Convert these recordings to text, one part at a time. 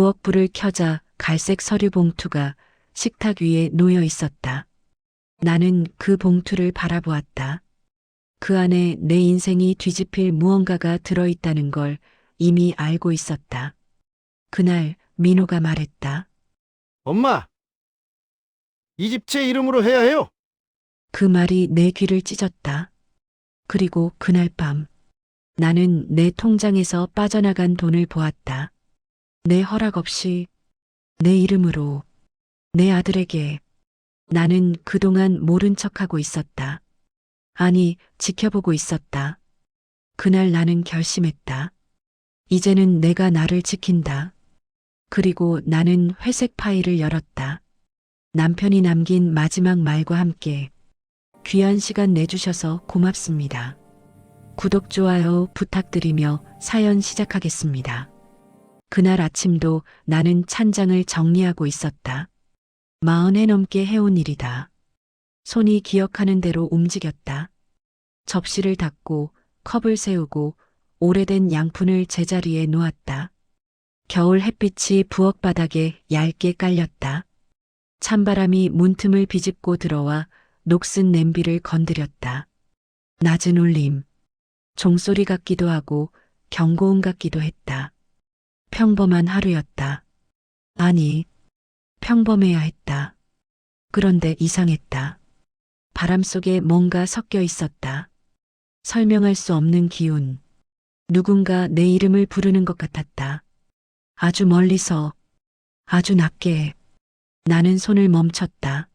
부엌불을 켜자 갈색 서류 봉투가 식탁 위에 놓여 있었다. 나는 그 봉투를 바라보았다. 그 안에 내 인생이 뒤집힐 무언가가 들어있다는 걸 이미 알고 있었다. 그날 민호가 말했다. 엄마, 이 집 제 이름으로 해야 해요. 그 말이 내 귀를 찢었다. 그리고 그날 밤 나는 내 통장에서 빠져나간 돈을 보았다. 내 허락 없이 내 이름으로 내 아들에게. 나는 그동안 모른 척하고 있었다. 아니, 지켜보고 있었다. 그날 나는 결심했다. 이제는 내가 나를 지킨다. 그리고 나는 회색 파일을 열었다. 남편이 남긴 마지막 말과 함께 귀한 시간 내주셔서 고맙습니다. 구독, 좋아요 부탁드리며 사연 시작하겠습니다. 그날 아침도 나는 찬장을 정리하고 있었다. 40해 넘게 해온 일이다. 손이 기억하는 대로 움직였다. 접시를 닦고 컵을 세우고 오래된 양푼을 제자리에 놓았다. 겨울 햇빛이 부엌 바닥에 얇게 깔렸다. 찬바람이 문틈을 비집고 들어와 녹슨 냄비를 건드렸다. 낮은 울림, 종소리 같기도 하고 경고음 같기도 했다. 평범한 하루였다. 아니, 평범해야 했다. 그런데 이상했다. 바람 속에 뭔가 섞여 있었다. 설명할 수 없는 기운. 누군가 내 이름을 부르는 것 같았다. 아주 멀리서, 아주 낮게. 나는 손을 멈췄다.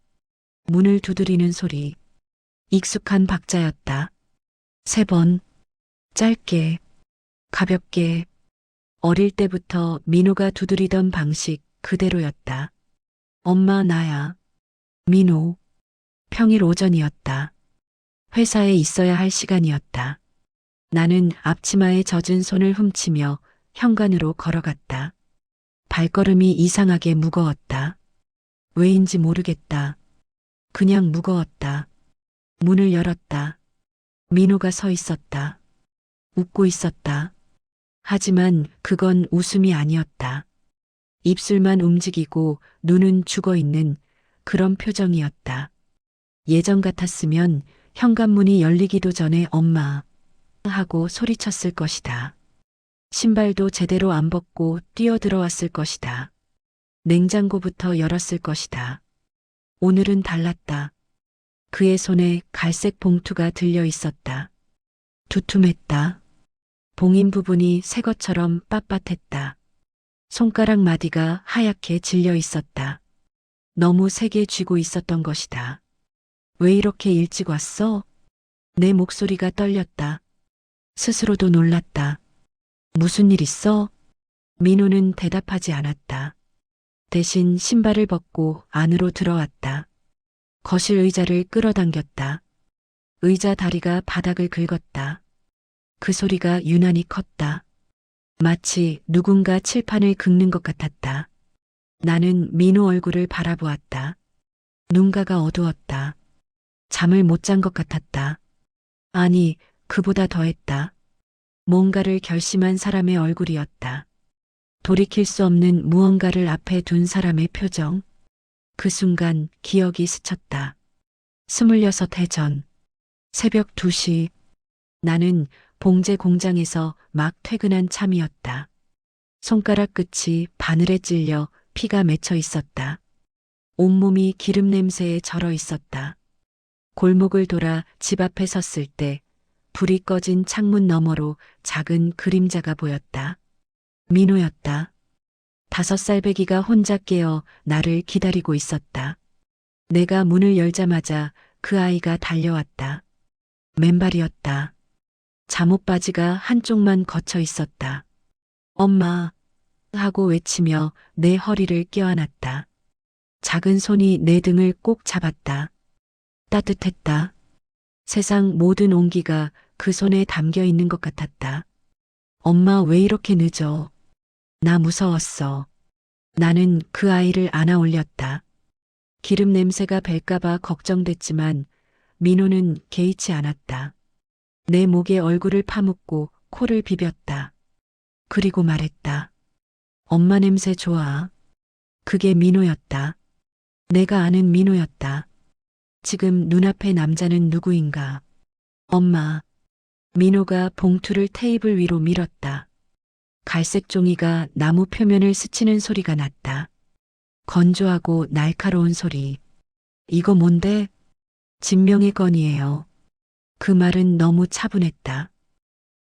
문을 두드리는 소리. 익숙한 박자였다. 3번. 짧게, 가볍게. 어릴 때부터 민호가 두드리던 방식 그대로였다. 엄마, 나야. 민호. 평일 오전이었다. 회사에 있어야 할 시간이었다. 나는 앞치마에 젖은 손을 훔치며 현관으로 걸어갔다. 발걸음이 이상하게 무거웠다. 왜인지 모르겠다. 그냥 무거웠다. 문을 열었다. 민호가 서 있었다. 웃고 있었다. 하지만 그건 웃음이 아니었다. 입술만 움직이고 눈은 죽어있는 그런 표정이었다. 예전 같았으면 현관문이 열리기도 전에 엄마 하고 소리쳤을 것이다. 신발도 제대로 안 벗고 뛰어들어왔을 것이다. 냉장고부터 열었을 것이다. 오늘은 달랐다. 그의 손에 갈색 봉투가 들려 있었다. 두툼했다. 봉인 부분이 새 것처럼 빳빳했다. 손가락 마디가 하얗게 질려 있었다. 너무 세게 쥐고 있었던 것이다. 왜 이렇게 일찍 왔어? 내 목소리가 떨렸다. 스스로도 놀랐다. 무슨 일 있어? 민호는 대답하지 않았다. 대신 신발을 벗고 안으로 들어왔다. 거실 의자를 끌어당겼다. 의자 다리가 바닥을 긁었다. 그 소리가 유난히 컸다. 마치 누군가 칠판을 긁는 것 같았다. 나는 민호 얼굴을 바라보았다. 눈가가 어두웠다. 잠을 못 잔 것 같았다. 아니, 그보다 더했다. 뭔가를 결심한 사람의 얼굴이었다. 돌이킬 수 없는 무언가를 앞에 둔 사람의 표정. 그 순간 기억이 스쳤다. 26해 전. 새벽 2시. 나는 봉제 공장에서 막 퇴근한 참이었다. 손가락 끝이 바늘에 찔려 피가 맺혀 있었다. 온몸이 기름 냄새에 절어 있었다. 골목을 돌아 집 앞에 섰을 때 불이 꺼진 창문 너머로 작은 그림자가 보였다. 민호였다. 5살배기가 혼자 깨어 나를 기다리고 있었다. 내가 문을 열자마자 그 아이가 달려왔다. 맨발이었다. 잠옷 바지가 한쪽만 걷혀 있었다. 엄마 하고 외치며 내 허리를 껴안았다. 작은 손이 내 등을 꼭 잡았다. 따뜻했다. 세상 모든 온기가 그 손에 담겨 있는 것 같았다. 엄마 왜 이렇게 늦어? 나 무서웠어. 나는 그 아이를 안아 올렸다. 기름 냄새가 벨까봐 걱정됐지만 민호는 개의치 않았다. 내 목에 얼굴을 파묻고 코를 비볐다. 그리고 말했다. 엄마 냄새 좋아. 그게 민호였다. 내가 아는 민호였다. 지금 눈앞의 남자는 누구인가? 엄마. 민호가 봉투를 테이블 위로 밀었다. 갈색 종이가 나무 표면을 스치는 소리가 났다. 건조하고 날카로운 소리. 이거 뭔데? 진명의 건이에요. 그 말은 너무 차분했다.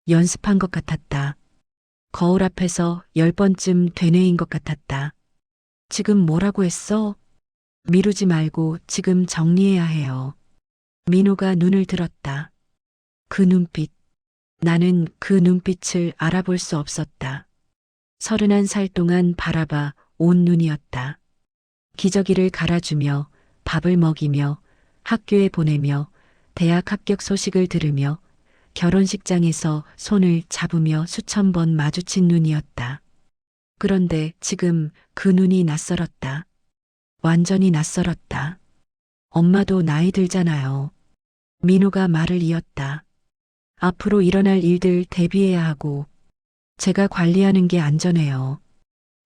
연습한 것 같았다. 거울 앞에서 10번쯤 되뇌인 것 같았다. 지금 뭐라고 했어? 미루지 말고 지금 정리해야 해요. 민호가 눈을 들었다. 그 눈빛. 나는 그 눈빛을 알아볼 수 없었다. 31살 동안 바라봐 온 눈이었다. 기저귀를 갈아주며 밥을 먹이며 학교에 보내며 대학 합격 소식을 들으며 결혼식장에서 손을 잡으며 수천 번 마주친 눈이었다. 그런데 지금 그 눈이 낯설었다. 완전히 낯설었다. 엄마도 나이 들잖아요. 민호가 말을 이었다. 앞으로 일어날 일들 대비해야 하고 제가 관리하는 게 안전해요.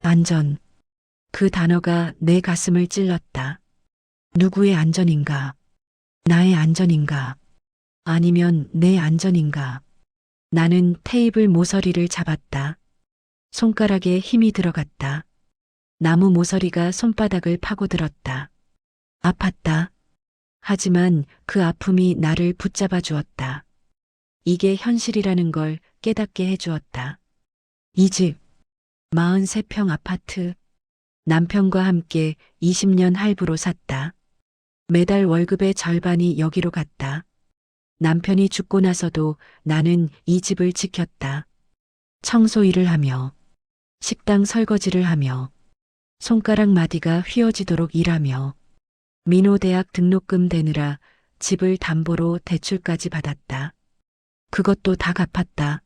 안전. 그 단어가 내 가슴을 찔렀다. 누구의 안전인가? 나의 안전인가? 아니면 내 안전인가? 나는 테이블 모서리를 잡았다. 손가락에 힘이 들어갔다. 나무 모서리가 손바닥을 파고들었다. 아팠다. 하지만 그 아픔이 나를 붙잡아 주었다. 이게 현실이라는 걸 깨닫게 해주었다. 이 집, 43평 아파트, 남편과 함께 20년 할부로 샀다. 매달 월급의 절반이 여기로 갔다. 남편이 죽고 나서도 나는 이 집을 지켰다. 청소 일을 하며, 식당 설거지를 하며, 손가락 마디가 휘어지도록 일하며, 민호대학 등록금 대느라 집을 담보로 대출까지 받았다. 그것도 다 갚았다.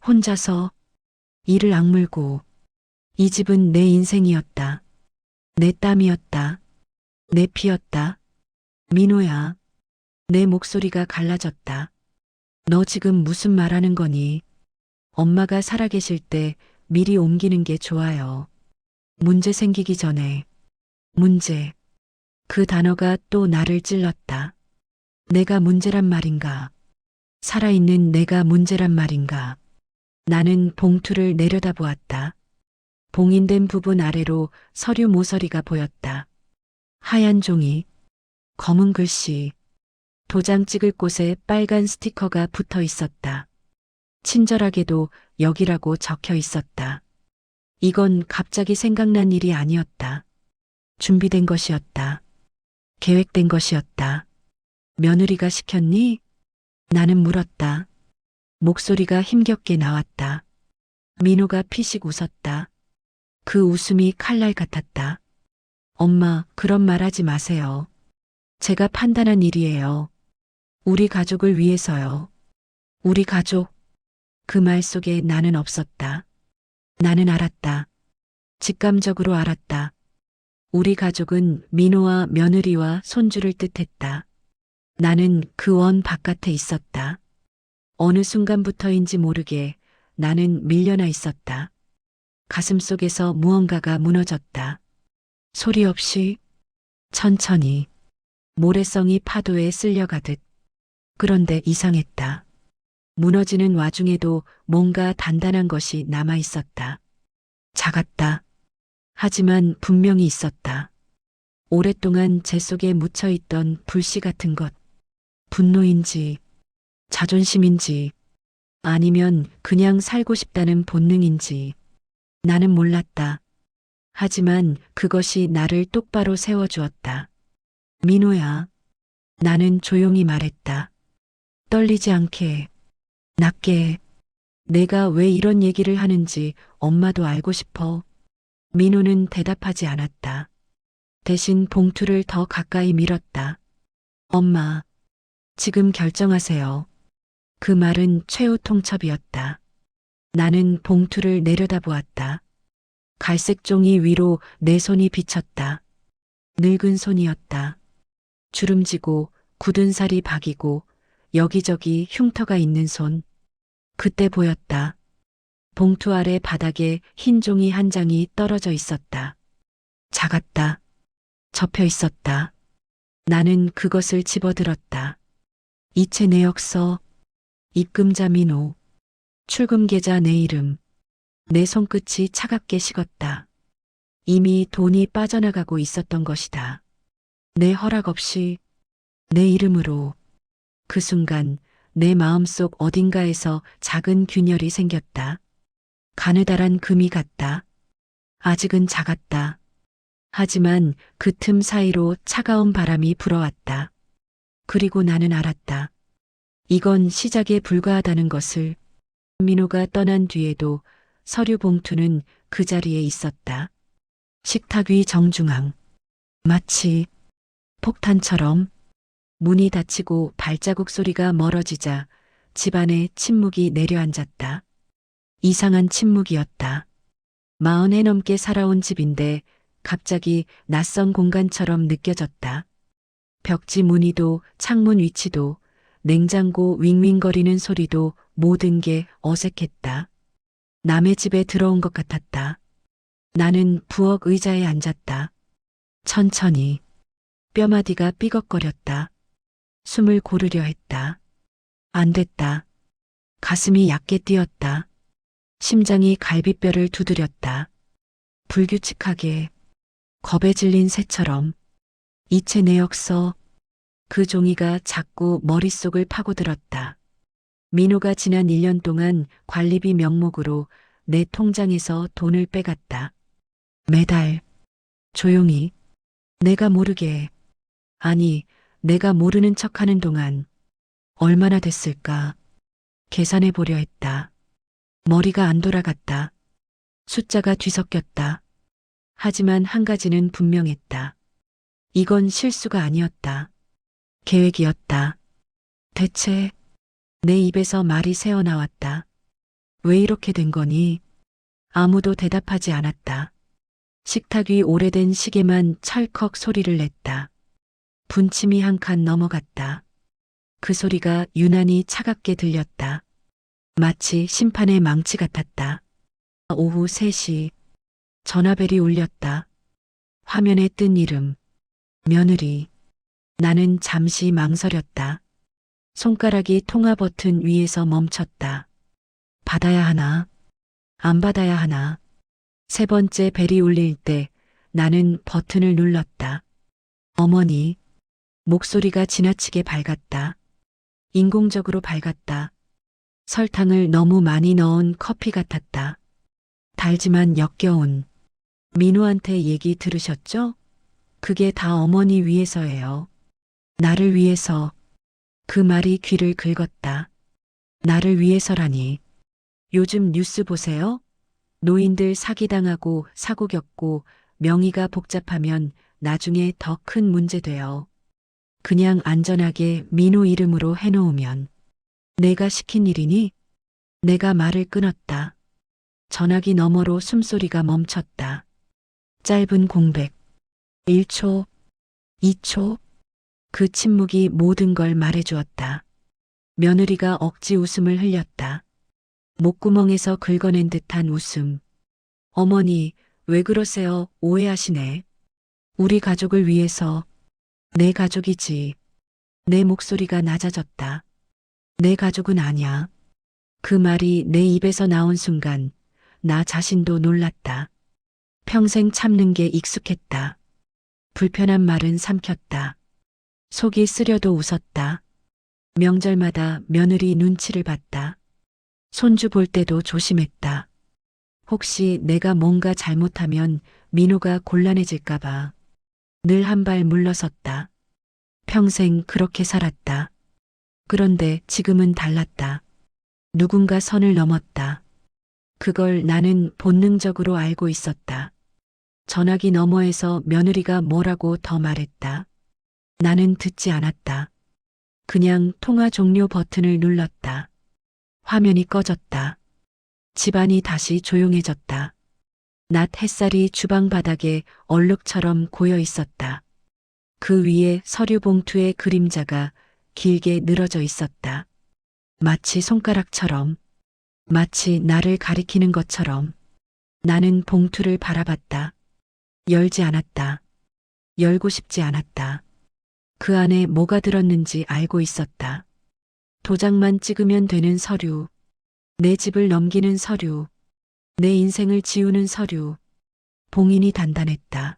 혼자서 이를 악물고. 이 집은 내 인생이었다. 내 땀이었다. 내 피였다. 민호야. 내 목소리가 갈라졌다. 너 지금 무슨 말하는 거니? 엄마가 살아계실 때 미리 옮기는 게 좋아요. 문제 생기기 전에. 문제. 그 단어가 또 나를 찔렀다. 내가 문제란 말인가? 살아있는 내가 문제란 말인가? 나는 봉투를 내려다보았다. 봉인된 부분 아래로 서류 모서리가 보였다. 하얀 종이, 검은 글씨, 도장 찍을 곳에 빨간 스티커가 붙어 있었다. 친절하게도 여기라고 적혀 있었다. 이건 갑자기 생각난 일이 아니었다. 준비된 것이었다. 계획된 것이었다. 며느리가 시켰니? 나는 물었다. 목소리가 힘겹게 나왔다. 민호가 피식 웃었다. 그 웃음이 칼날 같았다. 엄마, 그런 말 하지 마세요. 제가 판단한 일이에요. 우리 가족을 위해서요. 우리 가족. 그 말 속에 나는 없었다. 나는 알았다. 직감적으로 알았다. 우리 가족은 민호와 며느리와 손주를 뜻했다. 나는 그 원 바깥에 있었다. 어느 순간부터인지 모르게 나는 밀려나 있었다. 가슴 속에서 무언가가 무너졌다. 소리 없이, 천천히, 모래성이 파도에 쓸려가듯. 그런데 이상했다. 무너지는 와중에도 뭔가 단단한 것이 남아 있었다. 작았다. 하지만 분명히 있었다. 오랫동안 제 속에 묻혀있던 불씨 같은 것. 분노인지, 자존심인지, 아니면 그냥 살고 싶다는 본능인지. 나는 몰랐다. 하지만 그것이 나를 똑바로 세워주었다. 민호야. 나는 조용히 말했다. 떨리지 않게, 낮게. 내가 왜 이런 얘기를 하는지 엄마도 알고 싶어. 민호는 대답하지 않았다. 대신 봉투를 더 가까이 밀었다. 엄마, 지금 결정하세요. 그 말은 최후 통첩이었다. 나는 봉투를 내려다보았다. 갈색 종이 위로 내 손이 비쳤다. 늙은 손이었다. 주름지고 굳은 살이 박이고 여기저기 흉터가 있는 손. 그때 보였다. 봉투 아래 바닥에 흰 종이 한 장이 떨어져 있었다. 작았다. 접혀 있었다. 나는 그것을 집어들었다. 이체 내역서, 입금자 민호, 출금 계좌 내 이름. 내 손끝이 차갑게 식었다. 이미 돈이 빠져나가고 있었던 것이다. 내 허락 없이 내 이름으로. 그 순간 내 마음속 어딘가에서 작은 균열이 생겼다. 가느다란 금이 같다. 아직은 작았다. 하지만 그 틈 사이로 차가운 바람이 불어왔다. 그리고 나는 알았다. 이건 시작에 불과하다는 것을. 민호가 떠난 뒤에도 서류 봉투는 그 자리에 있었다. 식탁 위 정중앙. 마치 폭탄처럼. 문이 닫히고 발자국 소리가 멀어지자 집안에 침묵이 내려앉았다. 이상한 침묵이었다. 40해 넘게 살아온 집인데 갑자기 낯선 공간처럼 느껴졌다. 벽지 무늬도 창문 위치도 냉장고 윙윙거리는 소리도 모든 게 어색했다. 남의 집에 들어온 것 같았다. 나는 부엌 의자에 앉았다. 천천히 뼈마디가 삐걱거렸다. 숨을 고르려 했다. 안 됐다. 가슴이 얕게 뛰었다. 심장이 갈비뼈를 두드렸다. 불규칙하게 겁에 질린 새처럼. 이체 내역서. 그 종이가 자꾸 머릿속을 파고들었다. 민호가 지난 1년 동안 관리비 명목으로 내 통장에서 돈을 빼갔다. 매달 조용히 내가 모르게, 아니 내가 모르는 척하는 동안 얼마나 됐을까 계산해 보려 했다. 머리가 안 돌아갔다. 숫자가 뒤섞였다. 하지만 한 가지는 분명했다. 이건 실수가 아니었다. 계획이었다. 대체. 내 입에서 말이 새어나왔다. 왜 이렇게 된 거니? 아무도 대답하지 않았다. 식탁 위 오래된 시계만 찰컥 소리를 냈다. 분침이 한 칸 넘어갔다. 그 소리가 유난히 차갑게 들렸다. 마치 심판의 망치 같았다. 오후 3시. 전화벨이 울렸다. 화면에 뜬 이름. 며느리. 나는 잠시 망설였다. 손가락이 통화 버튼 위에서 멈췄다. 받아야 하나? 안 받아야 하나? 3번째 벨이 울릴 때 나는 버튼을 눌렀다. 어머니. 목소리가 지나치게 밝았다. 인공적으로 밝았다. 설탕을 너무 많이 넣은 커피 같았다. 달지만 역겨운. 민호한테 얘기 들으셨죠? 그게 다 어머니 위해서예요. 나를 위해서. 그 말이 귀를 긁었다. 나를 위해서라니. 요즘 뉴스 보세요. 노인들 사기당하고 사고 겪고 명의가 복잡하면 나중에 더 큰 문제 돼요. 그냥 안전하게 민호 이름으로 해놓으면. 내가 시킨 일이니? 내가 말을 끊었다. 전화기 너머로 숨소리가 멈췄다. 짧은 공백. 1초, 2초. 그 침묵이 모든 걸 말해주었다. 며느리가 억지 웃음을 흘렸다. 목구멍에서 긁어낸 듯한 웃음. 어머니, 왜 그러세요? 오해하시네. 우리 가족을 위해서. 내 가족이지. 내 목소리가 낮아졌다. 내 가족은 아냐. 그 말이 내 입에서 나온 순간 나 자신도 놀랐다. 평생 참는 게 익숙했다. 불편한 말은 삼켰다. 속이 쓰려도 웃었다. 명절마다 며느리 눈치를 봤다. 손주 볼 때도 조심했다. 혹시 내가 뭔가 잘못하면 민호가 곤란해질까봐. 늘 한 발 물러섰다. 평생 그렇게 살았다. 그런데 지금은 달랐다. 누군가 선을 넘었다. 그걸 나는 본능적으로 알고 있었다. 전화기 너머에서 며느리가 뭐라고 더 말했다. 나는 듣지 않았다. 그냥 통화 종료 버튼을 눌렀다. 화면이 꺼졌다. 집안이 다시 조용해졌다. 낮 햇살이 주방 바닥에 얼룩처럼 고여 있었다. 그 위에 서류 봉투의 그림자가 길게 늘어져 있었다. 마치 손가락처럼. 마치 나를 가리키는 것처럼 나는 봉투를 바라봤다. 열지 않았다. 열고 싶지 않았다. 그 안에 뭐가 들었는지 알고 있었다. 도장만 찍으면 되는 서류, 내 집을 넘기는 서류, 내 인생을 지우는 서류. 봉인이 단단했다.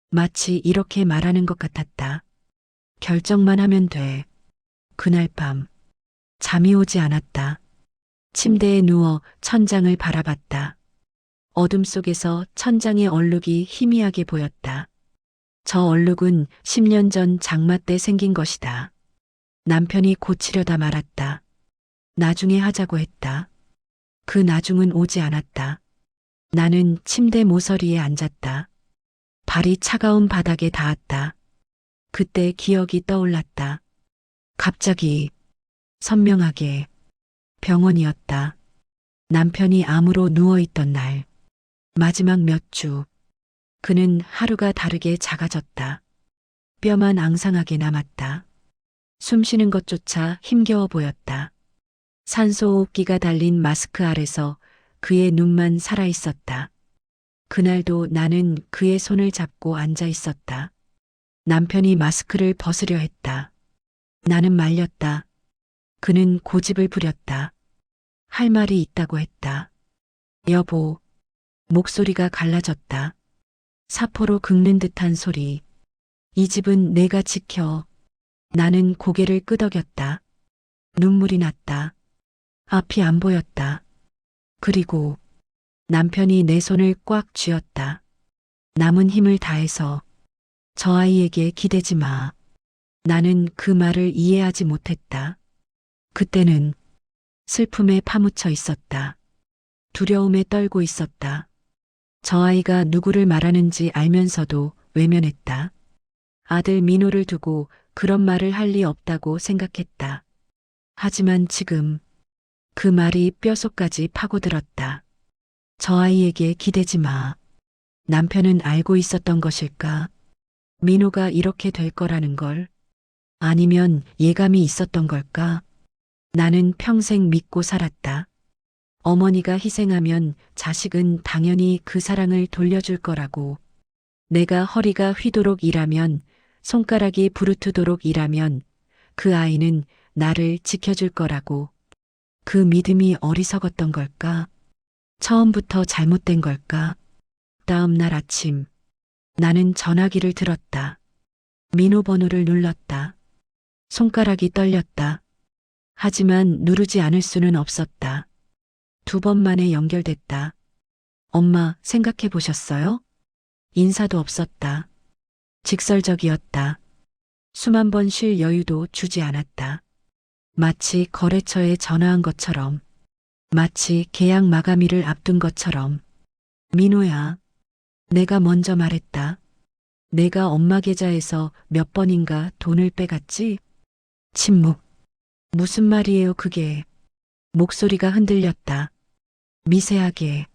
마치 이렇게 말하는 것 같았다. 결정만 하면 돼. 그날 밤 잠이 오지 않았다. 침대에 누워 천장을 바라봤다. 어둠 속에서 천장의 얼룩이 희미하게 보였다. 저 얼룩은 10년 전 장마 때 생긴 것이다. 남편이 고치려다 말았다. 나중에 하자고 했다. 그 나중은 오지 않았다. 나는 침대 모서리에 앉았다. 발이 차가운 바닥에 닿았다. 그때 기억이 떠올랐다. 갑자기 선명하게 병원이었다. 남편이 암으로 누워있던 날. 마지막 몇 주. 그는 하루가 다르게 작아졌다. 뼈만 앙상하게 남았다. 숨 쉬는 것조차 힘겨워 보였다. 산소호흡기가 달린 마스크 아래서 그의 눈만 살아있었다. 그날도 나는 그의 손을 잡고 앉아 있었다. 남편이 마스크를 벗으려 했다. 나는 말렸다. 그는 고집을 부렸다. 할 말이 있다고 했다. 여보, 목소리가 갈라졌다. 사포로 긁는 듯한 소리. 이 집은 내가 지켜. 나는 고개를 끄덕였다. 눈물이 났다. 앞이 안 보였다. 그리고 남편이 내 손을 꽉 쥐었다. 남은 힘을 다해서 저 아이에게 기대지 마. 나는 그 말을 이해하지 못했다. 그때는 슬픔에 파묻혀 있었다. 두려움에 떨고 있었다. 저 아이가 누구를 말하는지 알면서도 외면했다. 아들 민호를 두고 그런 말을 할 리 없다고 생각했다. 하지만 지금 그 말이 뼛속까지 파고들었다. 저 아이에게 기대지 마. 남편은 알고 있었던 것일까? 민호가 이렇게 될 거라는 걸? 아니면 예감이 있었던 걸까? 나는 평생 믿고 살았다. 어머니가 희생하면 자식은 당연히 그 사랑을 돌려줄 거라고. 내가 허리가 휘도록 일하면, 손가락이 부르트도록 일하면 그 아이는 나를 지켜줄 거라고. 그 믿음이 어리석었던 걸까? 처음부터 잘못된 걸까? 다음 날 아침, 나는 전화기를 들었다. 민호 번호를 눌렀다. 손가락이 떨렸다. 하지만 누르지 않을 수는 없었다. 2번 만에 연결됐다. 엄마, 생각해 보셨어요? 인사도 없었다. 직설적이었다. 수만 번 쉴 여유도 주지 않았다. 마치 거래처에 전화한 것처럼, 마치 계약 마감일을 앞둔 것처럼. 민호야, 내가 먼저 말했다. 내가 엄마 계좌에서 몇 번인가 돈을 빼갔지? 침묵. 무슨 말이에요, 그게? 목소리가 흔들렸다. 미세하게.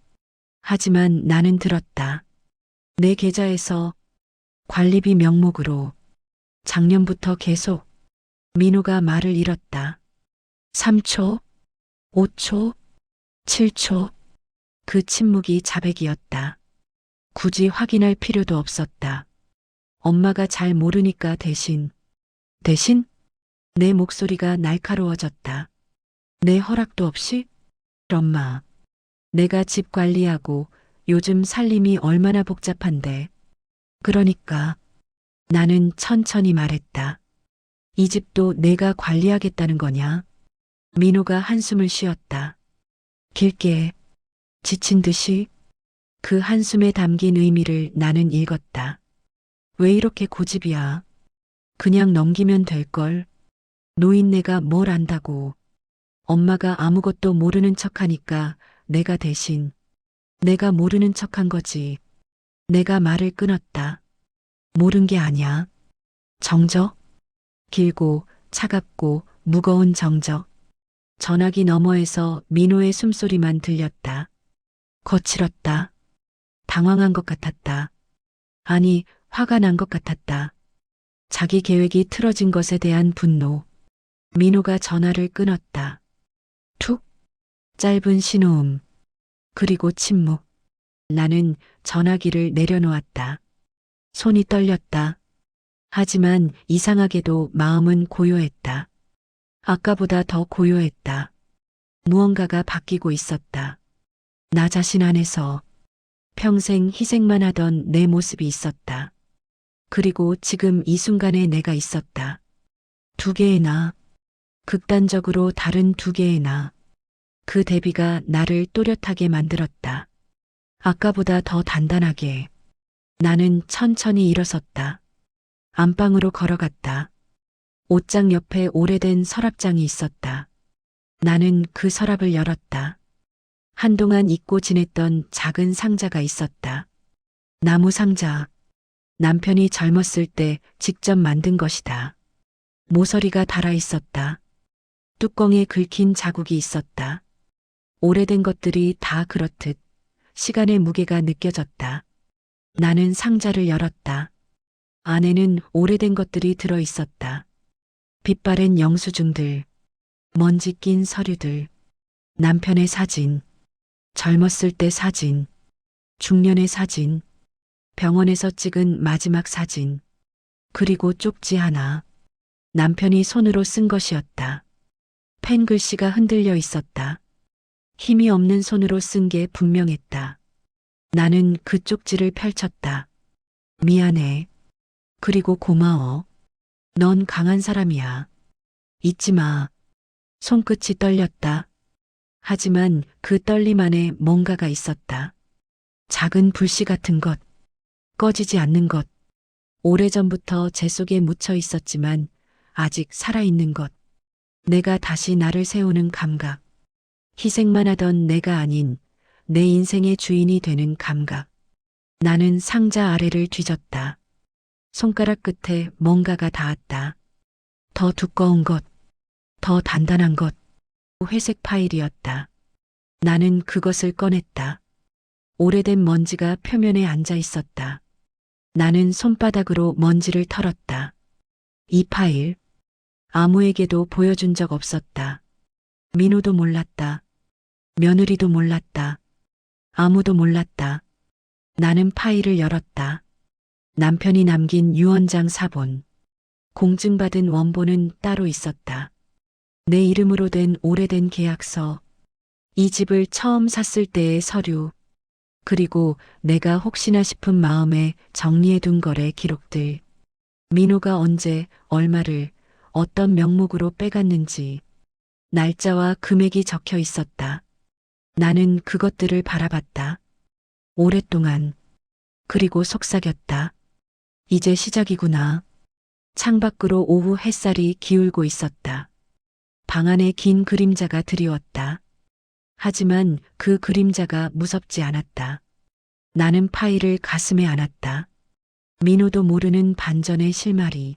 하지만 나는 들었다. 내 계좌에서 관리비 명목으로 작년부터 계속. 민호가 말을 잃었다. 3초, 5초, 7초. 그 침묵이 자백이었다. 굳이 확인할 필요도 없었다. 엄마가 잘 모르니까 대신. 내 목소리가 날카로워졌다. 내 허락도 없이? 엄마, 내가 집 관리하고 요즘 살림이 얼마나 복잡한데. 그러니까 나는 천천히 말했다. 이 집도 내가 관리하겠다는 거냐? 민호가 한숨을 쉬었다. 길게, 지친 듯이. 그 한숨에 담긴 의미를 나는 읽었다. 왜 이렇게 고집이야? 그냥 넘기면 될걸. 노인네가 뭘 안다고. 엄마가 아무것도 모르는 척하니까 내가 대신. 내가 모르는 척한 거지. 내가 말을 끊었다. 모른 게 아니야. 정적? 길고 차갑고 무거운 정적. 전화기 너머에서 민호의 숨소리만 들렸다. 거칠었다. 당황한 것 같았다. 아니, 화가 난 것 같았다. 자기 계획이 틀어진 것에 대한 분노. 민호가 전화를 끊었다. 툭. 짧은 신호음, 그리고 침묵. 나는 전화기를 내려놓았다. 손이 떨렸다. 하지만 이상하게도 마음은 고요했다. 아까보다 더 고요했다. 무언가가 바뀌고 있었다. 나 자신 안에서 평생 희생만 하던 내 모습이 있었다. 그리고 지금 이 순간에 내가 있었다. 두 개의 나, 극단적으로 다른 두 개의 나. 그 대비가 나를 또렷하게 만들었다. 아까보다 더 단단하게. 나는 천천히 일어섰다. 안방으로 걸어갔다. 옷장 옆에 오래된 서랍장이 있었다. 나는 그 서랍을 열었다. 한동안 잊고 지냈던 작은 상자가 있었다. 나무 상자. 남편이 젊었을 때 직접 만든 것이다. 모서리가 달아 있었다. 뚜껑에 긁힌 자국이 있었다. 오래된 것들이 다 그렇듯 시간의 무게가 느껴졌다. 나는 상자를 열었다. 안에는 오래된 것들이 들어 있었다. 빛바랜 영수증들, 먼지 낀 서류들, 남편의 사진, 젊었을 때 사진, 중년의 사진, 병원에서 찍은 마지막 사진, 그리고 쪽지 하나. 남편이 손으로 쓴 것이었다. 펜 글씨가 흔들려 있었다. 힘이 없는 손으로 쓴 게 분명했다. 나는 그 쪽지를 펼쳤다. 미안해. 그리고 고마워. 넌 강한 사람이야. 잊지 마. 손끝이 떨렸다. 하지만 그 떨림 안에 뭔가가 있었다. 작은 불씨 같은 것. 꺼지지 않는 것. 오래전부터 제 속에 묻혀 있었지만 아직 살아있는 것. 내가 다시 나를 세우는 감각. 희생만 하던 내가 아닌 내 인생의 주인이 되는 감각. 나는 상자 아래를 뒤졌다. 손가락 끝에 뭔가가 닿았다. 더 두꺼운 것, 더 단단한 것. 회색 파일이었다. 나는 그것을 꺼냈다. 오래된 먼지가 표면에 앉아 있었다. 나는 손바닥으로 먼지를 털었다. 이 파일, 아무에게도 보여준 적 없었다. 민호도 몰랐다. 며느리도 몰랐다. 아무도 몰랐다. 나는 파일을 열었다. 남편이 남긴 유언장 사본, 공증받은 원본은 따로 있었다. 내 이름으로 된 오래된 계약서, 이 집을 처음 샀을 때의 서류, 그리고 내가 혹시나 싶은 마음에 정리해둔 거래 기록들. 민호가 언제, 얼마를, 어떤 명목으로 빼갔는지, 날짜와 금액이 적혀 있었다. 나는 그것들을 바라봤다. 오랫동안. 그리고 속삭였다. 이제 시작이구나. 창밖으로 오후 햇살이 기울고 있었다. 방 안에 긴 그림자가 드리웠다. 하지만 그 그림자가 무섭지 않았다. 나는 파일을 가슴에 안았다. 민호도 모르는 반전의 실마리.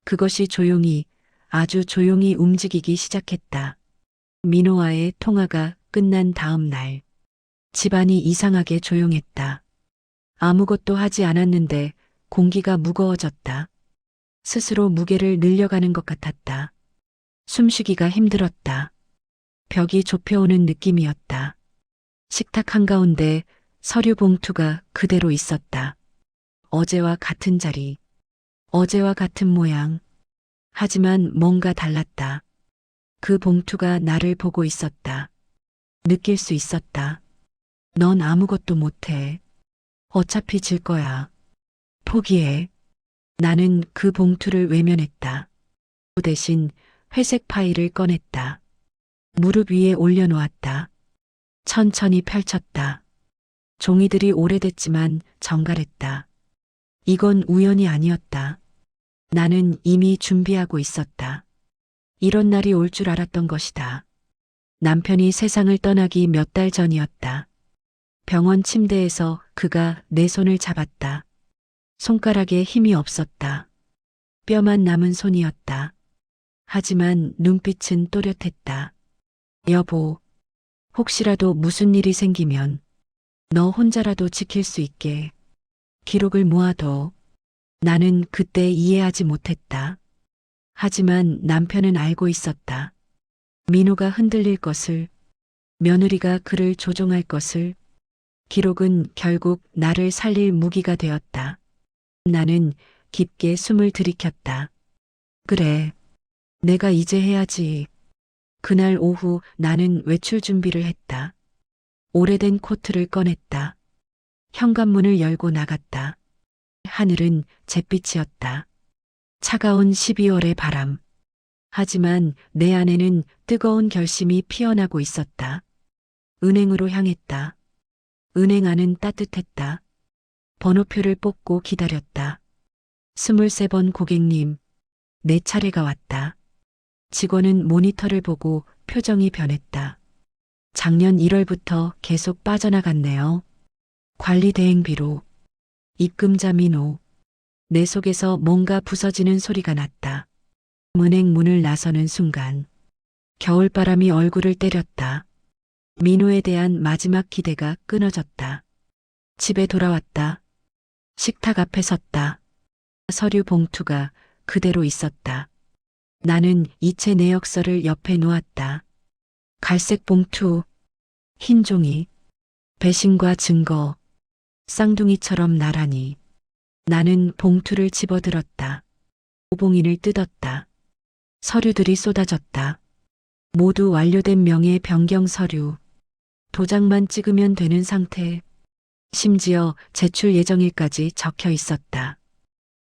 그것이 조용히, 아주 조용히 움직이기 시작했다. 민호와의 통화가 끝난 다음 날. 집안이 이상하게 조용했다. 아무것도 하지 않았는데 공기가 무거워졌다. 스스로 무게를 늘려가는 것 같았다. 숨쉬기가 힘들었다. 벽이 좁혀오는 느낌이었다. 식탁 한가운데 서류 봉투가 그대로 있었다. 어제와 같은 자리, 어제와 같은 모양. 하지만 뭔가 달랐다. 그 봉투가 나를 보고 있었다. 느낄 수 있었다. 넌 아무것도 못해. 어차피 질 거야. 포기해. 나는 그 봉투를 외면했다. 대신 회색 파일을 꺼냈다. 무릎 위에 올려놓았다. 천천히 펼쳤다. 종이들이 오래됐지만 정갈했다. 이건 우연이 아니었다. 나는 이미 준비하고 있었다. 이런 날이 올 줄 알았던 것이다. 남편이 세상을 떠나기 몇 달 전이었다. 병원 침대에서 그가 내 손을 잡았다. 손가락에 힘이 없었다. 뼈만 남은 손이었다. 하지만 눈빛은 또렷했다. 여보, 혹시라도 무슨 일이 생기면 너 혼자라도 지킬 수 있게 기록을 모아둬. 나는 그때 이해하지 못했다. 하지만 남편은 알고 있었다. 민호가 흔들릴 것을, 며느리가 그를 조종할 것을. 기록은 결국 나를 살릴 무기가 되었다. 나는 깊게 숨을 들이켰다. 그래. 내가 이제 해야지. 그날 오후 나는 외출 준비를 했다. 오래된 코트를 꺼냈다. 현관문을 열고 나갔다. 하늘은 잿빛이었다. 차가운 12월의 바람. 하지만 내 안에는 뜨거운 결심이 피어나고 있었다. 은행으로 향했다. 은행 안은 따뜻했다. 번호표를 뽑고 기다렸다. 23번 고객님, 내 차례가 왔다. 직원은 모니터를 보고 표정이 변했다. 작년 1월부터 계속 빠져나갔네요. 관리 대행비로. 입금자 민호. 내 속에서 뭔가 부서지는 소리가 났다. 은행 문을 나서는 순간 겨울바람이 얼굴을 때렸다. 민호에 대한 마지막 기대가 끊어졌다. 집에 돌아왔다. 식탁 앞에 섰다. 서류 봉투가 그대로 있었다. 나는 이체 내역서를 옆에 놓았다. 갈색 봉투, 흰 종이, 배신과 증거, 쌍둥이처럼 나란히. 나는 봉투를 집어들었다. 오봉인을 뜯었다. 서류들이 쏟아졌다. 모두 완료된 명예 변경 서류. 도장만 찍으면 되는 상태. 심지어 제출 예정일까지 적혀 있었다.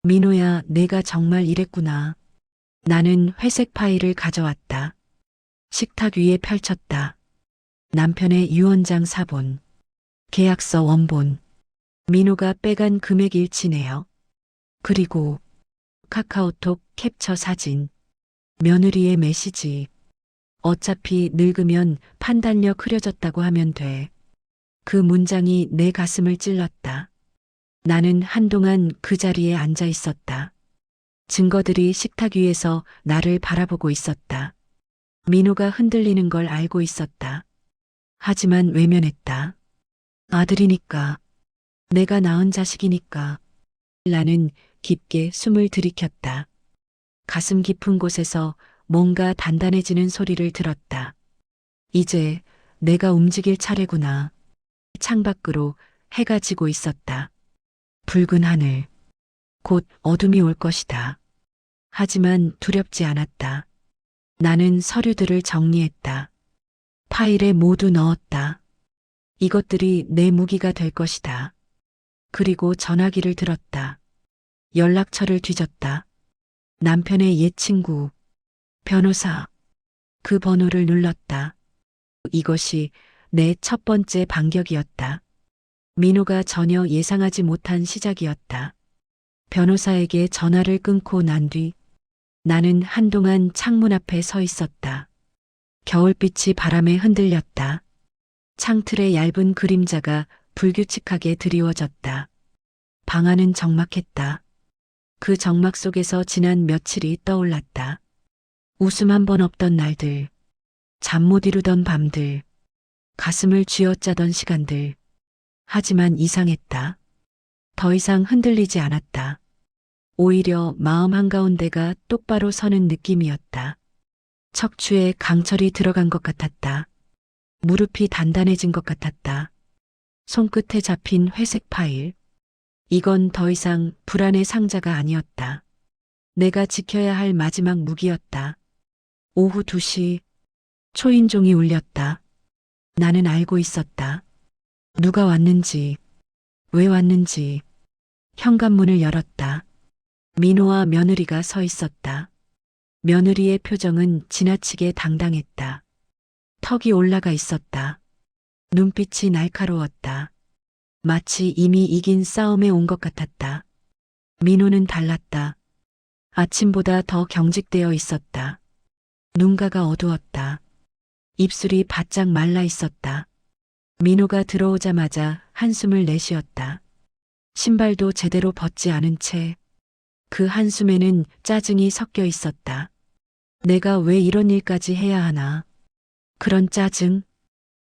민호야, 내가 정말 이랬구나. 나는 회색 파일을 가져왔다. 식탁 위에 펼쳤다. 남편의 유언장 사본, 계약서 원본, 민호가 빼간 금액 일치네요. 그리고 카카오톡 캡처 사진, 며느리의 메시지. 어차피 늙으면 판단력 흐려졌다고 하면 돼. 그 문장이 내 가슴을 찔렀다. 나는 한동안 그 자리에 앉아 있었다. 증거들이 식탁 위에서 나를 바라보고 있었다. 민호가 흔들리는 걸 알고 있었다. 하지만 외면했다. 아들이니까. 내가 낳은 자식이니까. 나는 깊게 숨을 들이켰다. 가슴 깊은 곳에서 뭔가 단단해지는 소리를 들었다. 이제 내가 움직일 차례구나. 창밖으로 해가 지고 있었다. 붉은 하늘. 곧 어둠이 올 것이다. 하지만 두렵지 않았다. 나는 서류들을 정리했다. 파일에 모두 넣었다. 이것들이 내 무기가 될 것이다. 그리고 전화기를 들었다. 연락처를 뒤졌다. 남편의 옛 친구, 변호사. 그 번호를 눌렀다. 이것이 내 첫 번째 반격이었다. 민호가 전혀 예상하지 못한 시작이었다. 변호사에게 전화를 끊고 난 뒤 나는 한동안 창문 앞에 서 있었다. 겨울빛이 바람에 흔들렸다. 창틀의 얇은 그림자가 불규칙하게 드리워졌다. 방 안은 적막했다. 그 적막 속에서 지난 며칠이 떠올랐다. 웃음 한 번 없던 날들, 잠 못 이루던 밤들, 가슴을 쥐어짜던 시간들. 하지만 이상했다. 더 이상 흔들리지 않았다. 오히려 마음 한가운데가 똑바로 서는 느낌이었다. 척추에 강철이 들어간 것 같았다. 무릎이 단단해진 것 같았다. 손끝에 잡힌 회색 파일. 이건 더 이상 불안의 상자가 아니었다. 내가 지켜야 할 마지막 무기였다. 오후 2시 초인종이 울렸다. 나는 알고 있었다. 누가 왔는지, 왜 왔는지. 현관문을 열었다. 민호와 며느리가 서 있었다. 며느리의 표정은 지나치게 당당했다. 턱이 올라가 있었다. 눈빛이 날카로웠다. 마치 이미 이긴 싸움에 온 것 같았다. 민호는 달랐다. 아침보다 더 경직되어 있었다. 눈가가 어두웠다. 입술이 바짝 말라 있었다. 민호가 들어오자마자 한숨을 내쉬었다. 신발도 제대로 벗지 않은 채 그 한숨에는 짜증이 섞여 있었다. 내가 왜 이런 일까지 해야 하나? 그런 짜증?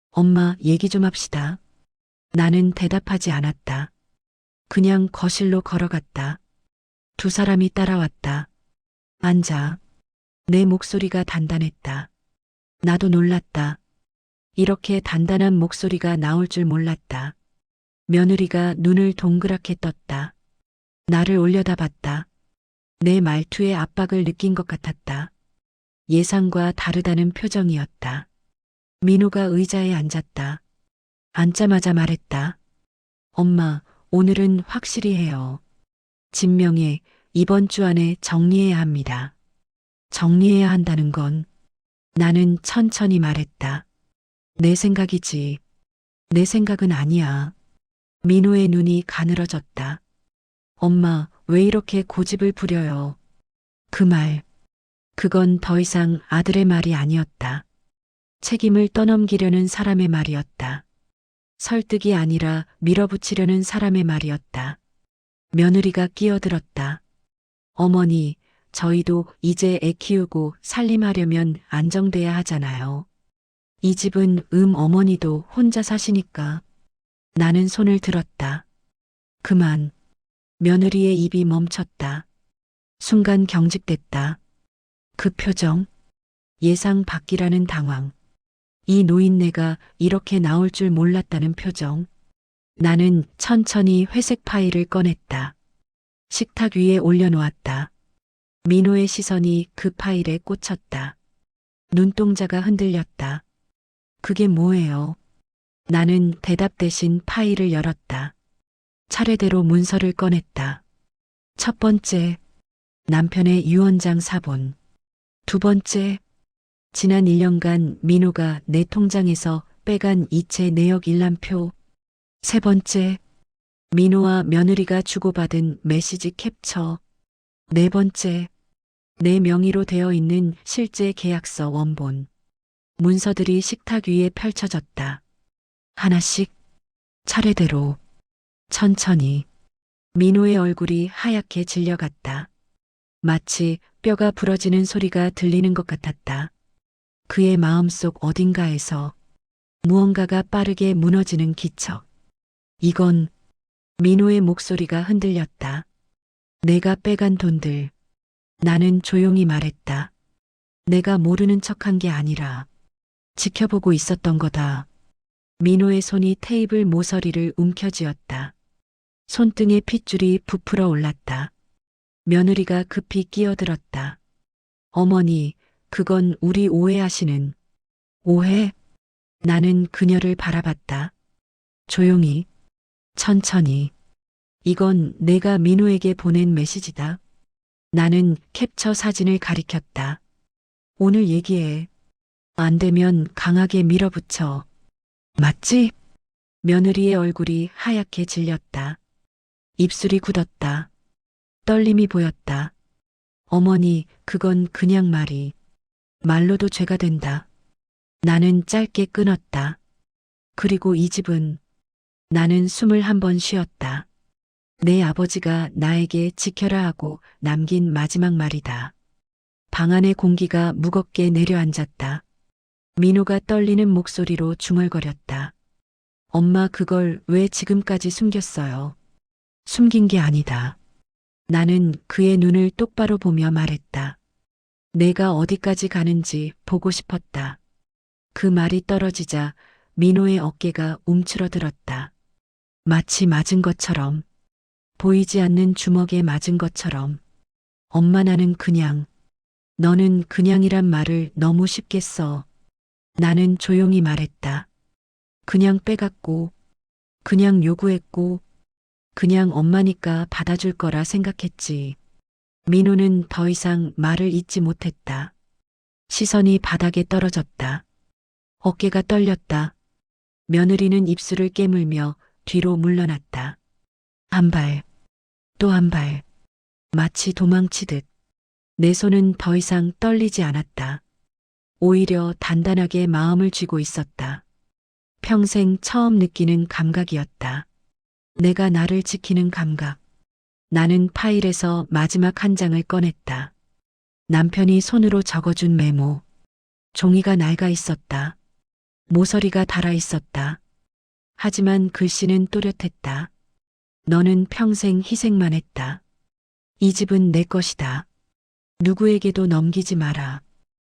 엄마, 얘기 좀 합시다. 나는 대답하지 않았다. 그냥 거실로 걸어갔다. 두 사람이 따라왔다. 앉아. 내 목소리가 단단했다. 나도 놀랐다. 이렇게 단단한 목소리가 나올 줄 몰랐다. 며느리가 눈을 동그랗게 떴다. 나를 올려다봤다. 내 말투에 압박을 느낀 것 같았다. 예상과 다르다는 표정이었다. 민호가 의자에 앉았다. 앉자마자 말했다. 엄마, 오늘은 확실히 해요. 진명에 이번 주 안에 정리해야 합니다. 정리해야 한다는 건 나는 천천히 말했다. 내 생각이지. 내 생각은 아니야. 민호의 눈이 가늘어졌다. 엄마, 왜 이렇게 고집을 부려요? 그 말, 그건 더 이상 아들의 말이 아니었다. 책임을 떠넘기려는 사람의 말이었다. 설득이 아니라 밀어붙이려는 사람의 말이었다. 며느리가 끼어들었다. 어머니, 저희도 이제 애 키우고 살림하려면 안정돼야 하잖아요. 이 집은 어머니도 혼자 사시니까. 나는 손을 들었다. 그만. 며느리의 입이 멈췄다. 순간 경직됐다. 그 표정. 예상 밖이라는 당황. 이 노인네가 이렇게 나올 줄 몰랐다는 표정. 나는 천천히 회색 파일을 꺼냈다. 식탁 위에 올려놓았다. 민호의 시선이 그 파일에 꽂혔다. 눈동자가 흔들렸다. 그게 뭐예요? 나는 대답 대신 파일을 열었다. 차례대로 문서를 꺼냈다. 첫 번째, 남편의 유언장 사본. 두 번째, 지난 1년간 민호가 내 통장에서 빼간 이체 내역 일람표. 세 번째, 민호와 며느리가 주고받은 메시지 캡처. 네 번째, 내 명의로 되어 있는 실제 계약서 원본. 문서들이 식탁 위에 펼쳐졌다. 하나씩, 차례대로, 천천히. 민호의 얼굴이 하얗게 질려갔다. 마치 뼈가 부러지는 소리가 들리는 것 같았다. 그의 마음속 어딘가에서 무언가가 빠르게 무너지는 기척. 이건 민호의 목소리가 흔들렸다. 내가 빼간 돈들. 나는 조용히 말했다. 내가 모르는 척한 게 아니라 지켜보고 있었던 거다. 민호의 손이 테이블 모서리를 움켜쥐었다. 손등에 핏줄이 부풀어 올랐다. 며느리가 급히 끼어들었다. 어머니, 그건 우리 오해하시는. 오해? 나는 그녀를 바라봤다. 조용히, 천천히. 이건 내가 민호에게 보낸 메시지다. 나는 캡처 사진을 가리켰다. 오늘 얘기해. 안 되면 강하게 밀어붙여. 맞지? 며느리의 얼굴이 하얗게 질렸다. 입술이 굳었다. 떨림이 보였다. 어머니, 그건 그냥 말이. 말로도 죄가 된다. 나는 짧게 끊었다. 그리고 이 집은. 나는 숨을 한 번 쉬었다. 내 아버지가 나에게 지켜라 하고 남긴 마지막 말이다. 방 안의 공기가 무겁게 내려앉았다. 민호가 떨리는 목소리로 중얼거렸다. 엄마, 그걸 왜 지금까지 숨겼어요? 숨긴 게 아니다. 나는 그의 눈을 똑바로 보며 말했다. 내가 어디까지 가는지 보고 싶었다. 그 말이 떨어지자 민호의 어깨가 움츠러들었다. 마치 맞은 것처럼, 보이지 않는 주먹에 맞은 것처럼. 엄마, 나는 그냥, 너는 그냥이란 말을 너무 쉽게 써. 나는 조용히 말했다. 그냥 빼갔고, 그냥 요구했고, 그냥 엄마니까 받아줄 거라 생각했지. 민호는 더 이상 말을 잇지 못했다. 시선이 바닥에 떨어졌다. 어깨가 떨렸다. 며느리는 입술을 깨물며 뒤로 물러났다. 한 발, 또 한 발, 마치 도망치듯. 내 손은 더 이상 떨리지 않았다. 오히려 단단하게 마음을 쥐고 있었다. 평생 처음 느끼는 감각이었다. 내가 나를 지키는 감각. 나는 파일에서 마지막 한 장을 꺼냈다. 남편이 손으로 적어준 메모. 종이가 낡아 있었다. 모서리가 닳아 있었다. 하지만 글씨는 또렷했다. 너는 평생 희생만 했다. 이 집은 내 것이다. 누구에게도 넘기지 마라.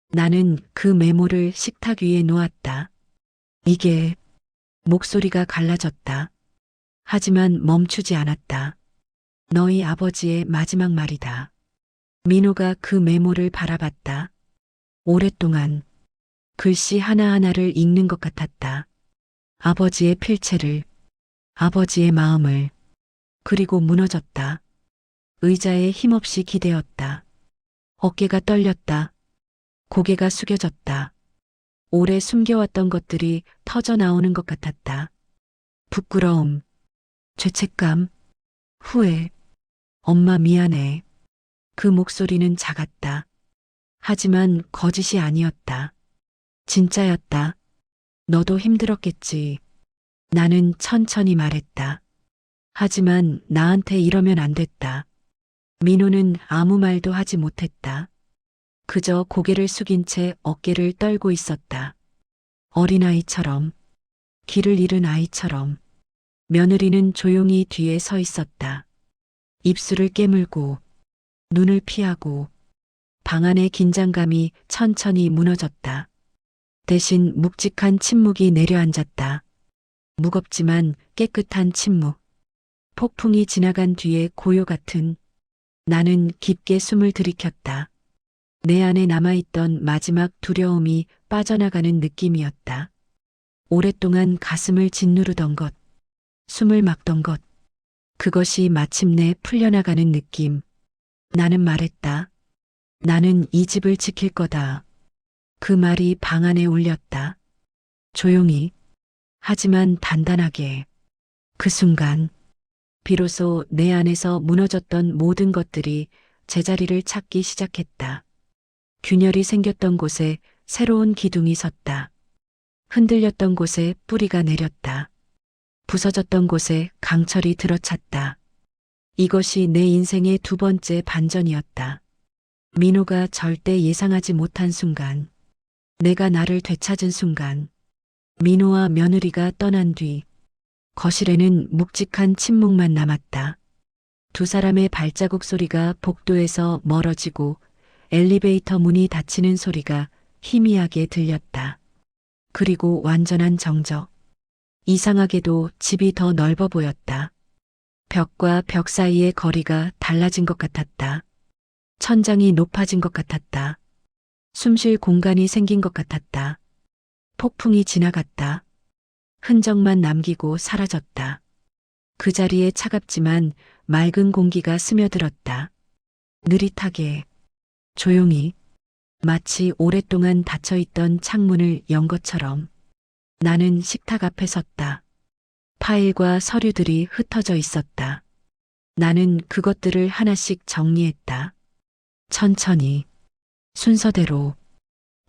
나는 그 메모를 식탁 위에 놓았다. 이게 목소리가 갈라졌다. 하지만 멈추지 않았다. 너희 아버지의 마지막 말이다. 민호가 그 메모를 바라봤다. 오랫동안 글씨 하나하나를 읽는 것 같았다. 아버지의 필체를, 아버지의 마음을, 그리고 무너졌다. 의자에 힘없이 기대었다. 어깨가 떨렸다. 고개가 숙여졌다. 오래 숨겨왔던 것들이 터져 나오는 것 같았다. 부끄러움, 죄책감, 후회, 엄마 미안해. 그 목소리는 작았다. 하지만 거짓이 아니었다. 진짜였다. 너도 힘들었겠지. 나는 천천히 말했다. 하지만 나한테 이러면 안 됐다. 민호는 아무 말도 하지 못했다. 그저 고개를 숙인 채 어깨를 떨고 있었다. 어린아이처럼, 길을 잃은 아이처럼. 며느리는 조용히 뒤에 서 있었다. 입술을 깨물고, 눈을 피하고, 방 안의 긴장감이 천천히 무너졌다. 대신 묵직한 침묵이 내려앉았다. 무겁지만 깨끗한 침묵. 폭풍이 지나간 뒤에 고요 같은. 나는 깊게 숨을 들이켰다. 내 안에 남아있던 마지막 두려움이 빠져나가는 느낌이었다. 오랫동안 가슴을 짓누르던 것, 숨을 막던 것, 그것이 마침내 풀려나가는 느낌. 나는 말했다. 나는 이 집을 지킬 거다. 그 말이 방 안에 울렸다. 조용히, 하지만 단단하게. 그 순간, 비로소 내 안에서 무너졌던 모든 것들이 제자리를 찾기 시작했다. 균열이 생겼던 곳에 새로운 기둥이 섰다. 흔들렸던 곳에 뿌리가 내렸다. 부서졌던 곳에 강철이 들어찼다. 이것이 내 인생의 두 번째 반전이었다. 민호가 절대 예상하지 못한 순간, 내가 나를 되찾은 순간, 민호와 며느리가 떠난 뒤, 거실에는 묵직한 침묵만 남았다. 두 사람의 발자국 소리가 복도에서 멀어지고 엘리베이터 문이 닫히는 소리가 희미하게 들렸다. 그리고 완전한 정적. 이상하게도 집이 더 넓어 보였다. 벽과 벽 사이의 거리가 달라진 것 같았다. 천장이 높아진 것 같았다. 숨쉴 공간이 생긴 것 같았다. 폭풍이 지나갔다. 흔적만 남기고 사라졌다. 그 자리에 차갑지만 맑은 공기가 스며들었다. 느릿하게, 조용히, 마치 오랫동안 닫혀있던 창문을 연 것처럼. 나는 식탁 앞에 섰다. 파일과 서류들이 흩어져 있었다. 나는 그것들을 하나씩 정리했다. 천천히, 순서대로,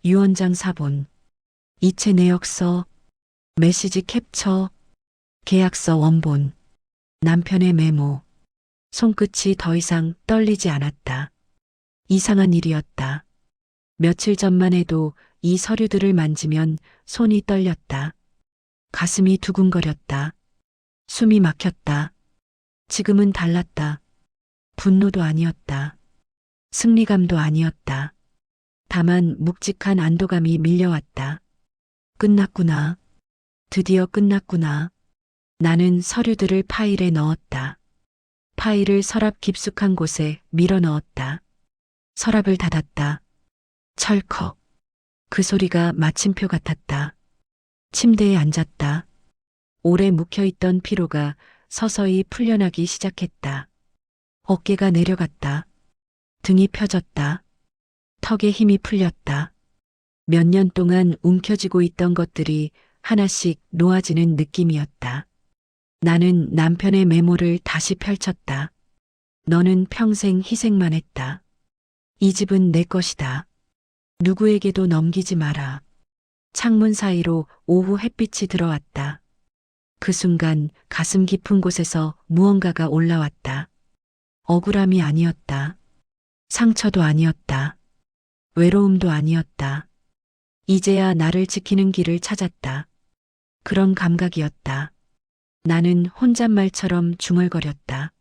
유언장 사본, 이체 내역서, 메시지 캡처, 계약서 원본, 남편의 메모. 손끝이 더 이상 떨리지 않았다. 이상한 일이었다. 며칠 전만 해도 이 서류들을 만지면 손이 떨렸다. 가슴이 두근거렸다. 숨이 막혔다. 지금은 달랐다. 분노도 아니었다. 승리감도 아니었다. 다만 묵직한 안도감이 밀려왔다. 끝났구나. 드디어 끝났구나. 나는 서류들을 파일에 넣었다. 파일을 서랍 깊숙한 곳에 밀어 넣었다. 서랍을 닫았다. 철컥. 그 소리가 마침표 같았다. 침대에 앉았다. 오래 묵혀있던 피로가 서서히 풀려나기 시작했다. 어깨가 내려갔다. 등이 펴졌다. 턱에 힘이 풀렸다. 몇 년 동안 움켜쥐고 있던 것들이 하나씩 놓아지는 느낌이었다. 나는 남편의 메모를 다시 펼쳤다. 너는 평생 희생만 했다. 이 집은 내 것이다. 누구에게도 넘기지 마라. 창문 사이로 오후 햇빛이 들어왔다. 그 순간 가슴 깊은 곳에서 무언가가 올라왔다. 억울함이 아니었다. 상처도 아니었다. 외로움도 아니었다. 이제야 나를 지키는 길을 찾았다. 그런 감각이었다. 나는 혼잣말처럼 중얼거렸다.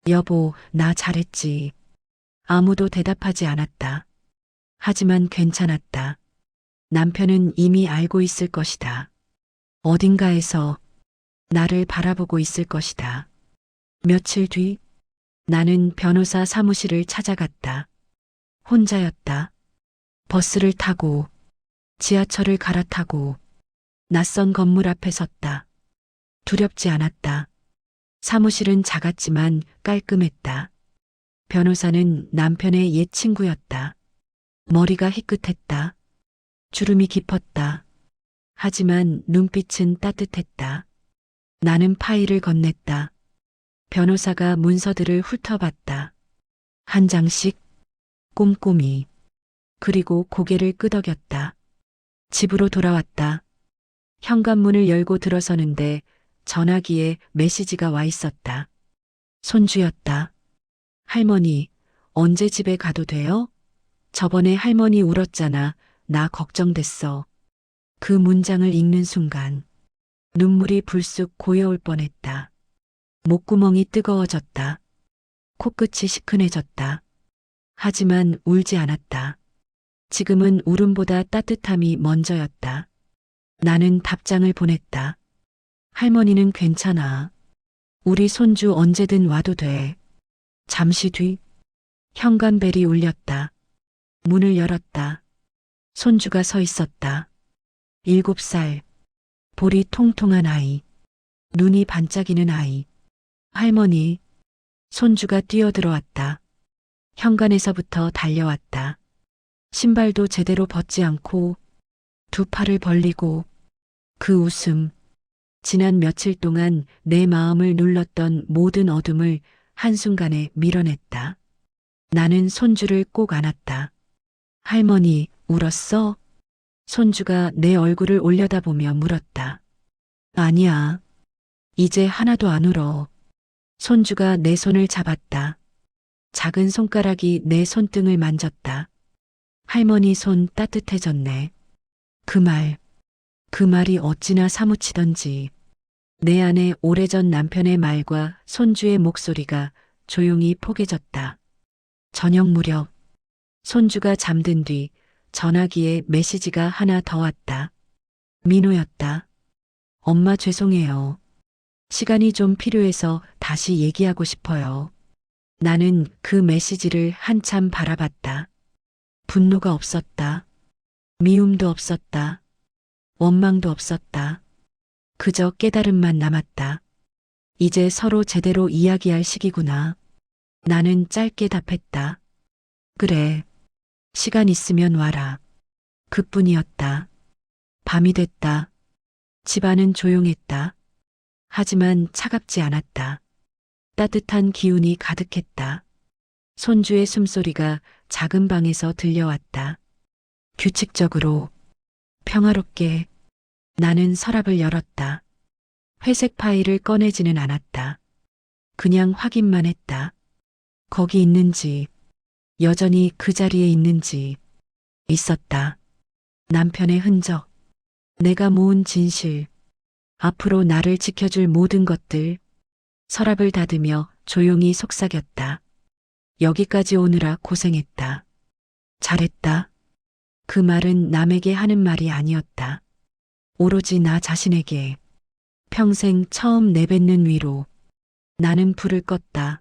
여보, 나 잘했지. 아무도 대답하지 않았다. 하지만 괜찮았다. 남편은 이미 알고 있을 것이다. 어딘가에서 나를 바라보고 있을 것이다. 며칠 뒤 나는 변호사 사무실을 찾아갔다. 혼자였다. 버스를 타고 지하철을 갈아타고 낯선 건물 앞에 섰다. 두렵지 않았다. 사무실은 작았지만 깔끔했다. 변호사는 남편의 옛 친구였다. 머리가 희끗했다. 주름이 깊었다. 하지만 눈빛은 따뜻했다. 나는 파일을 건넸다. 변호사가 문서들을 훑어봤다. 한 장씩 꼼꼼히. 그리고 고개를 끄덕였다. 집으로 돌아왔다. 현관문을 열고 들어서는데 전화기에 메시지가 와 있었다. 손주였다. 할머니, 언제 집에 가도 돼요? 저번에 할머니 울었잖아. 나 걱정됐어. 그 문장을 읽는 순간 눈물이 불쑥 고여올 뻔했다. 목구멍이 뜨거워졌다. 코끝이 시큰해졌다. 하지만 울지 않았다. 지금은 울음보다 따뜻함이 먼저였다. 나는 답장을 보냈다. 할머니는 괜찮아. 우리 손주 언제든 와도 돼. 잠시 뒤 현관벨이 울렸다. 문을 열었다. 손주가 서 있었다. 7살. 볼이 통통한 아이. 눈이 반짝이는 아이. 할머니. 손주가 뛰어들어왔다. 현관에서부터 달려왔다. 신발도 제대로 벗지 않고 두 팔을 벌리고 그 웃음. 지난 며칠 동안 내 마음을 눌렀던 모든 어둠을 한순간에 밀어냈다. 나는 손주를 꼭 안았다. 할머니, 울었어? 손주가 내 얼굴을 올려다보며 물었다. 아니야. 이제 하나도 안 울어. 손주가 내 손을 잡았다. 작은 손가락이 내 손등을 만졌다. 할머니 손 따뜻해졌네. 그 말이 어찌나 사무치던지. 내 안에 오래전 남편의 말과 손주의 목소리가 조용히 포개졌다. 저녁 무렵 손주가 잠든 뒤 전화기에 메시지가 하나 더 왔다. 민호였다. 엄마 죄송해요. 시간이 좀 필요해서 다시 얘기하고 싶어요. 나는 그 메시지를 한참 바라봤다. 분노가 없었다. 미움도 없었다. 원망도 없었다. 그저 깨달음만 남았다. 이제 서로 제대로 이야기할 시기구나. 나는 짧게 답했다. 그래. 시간 있으면 와라. 그뿐이었다. 밤이 됐다. 집안은 조용했다. 하지만 차갑지 않았다. 따뜻한 기운이 가득했다. 손주의 숨소리가 작은 방에서 들려왔다. 규칙적으로, 평화롭게. 나는 서랍을 열었다. 회색 파일을 꺼내지는 않았다. 그냥 확인만 했다. 거기 있는지, 여전히 그 자리에 있는지. 있었다. 남편의 흔적, 내가 모은 진실, 앞으로 나를 지켜줄 모든 것들. 서랍을 닫으며 조용히 속삭였다. 여기까지 오느라 고생했다. 잘했다. 그 말은 남에게 하는 말이 아니었다. 오로지 나 자신에게. 평생 처음 내뱉는 위로. 나는 불을 껐다.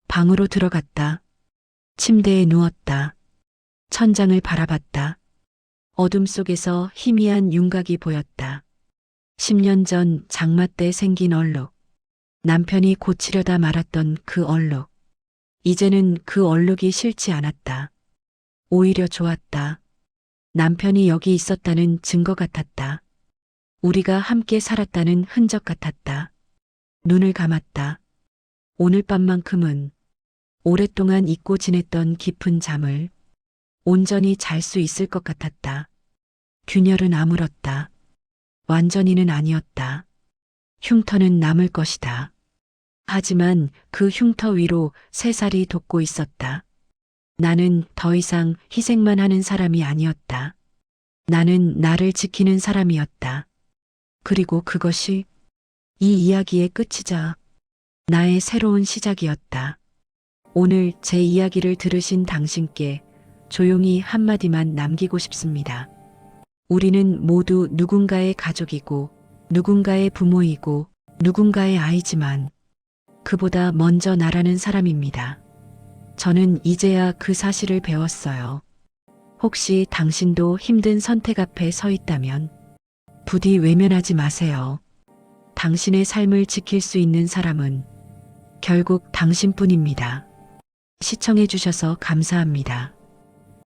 방으로 들어갔다. 침대에 누웠다. 천장을 바라봤다. 어둠 속에서 희미한 윤곽이 보였다. 10년 전 장마 때 생긴 얼룩. 남편이 고치려다 말았던 그 얼룩. 이제는 그 얼룩이 싫지 않았다. 오히려 좋았다. 남편이 여기 있었다는 증거 같았다. 우리가 함께 살았다는 흔적 같았다. 눈을 감았다. 오늘 밤만큼은 오랫동안 잊고 지냈던 깊은 잠을 온전히 잘 수 있을 것 같았다. 균열은 아물었다. 완전히는 아니었다. 흉터는 남을 것이다. 하지만 그 흉터 위로 새살이 돋고 있었다. 나는 더 이상 희생만 하는 사람이 아니었다. 나는 나를 지키는 사람이었다. 그리고 그것이 이 이야기의 끝이자 나의 새로운 시작이었다. 오늘 제 이야기를 들으신 당신께 조용히 한마디만 남기고 싶습니다. 우리는 모두 누군가의 가족이고 누군가의 부모이고 누군가의 아이지만 그보다 먼저 나라는 사람입니다. 저는 이제야 그 사실을 배웠어요. 혹시 당신도 힘든 선택 앞에 서 있다면 부디 외면하지 마세요. 당신의 삶을 지킬 수 있는 사람은 결국 당신뿐입니다. 시청해 주셔서 감사합니다.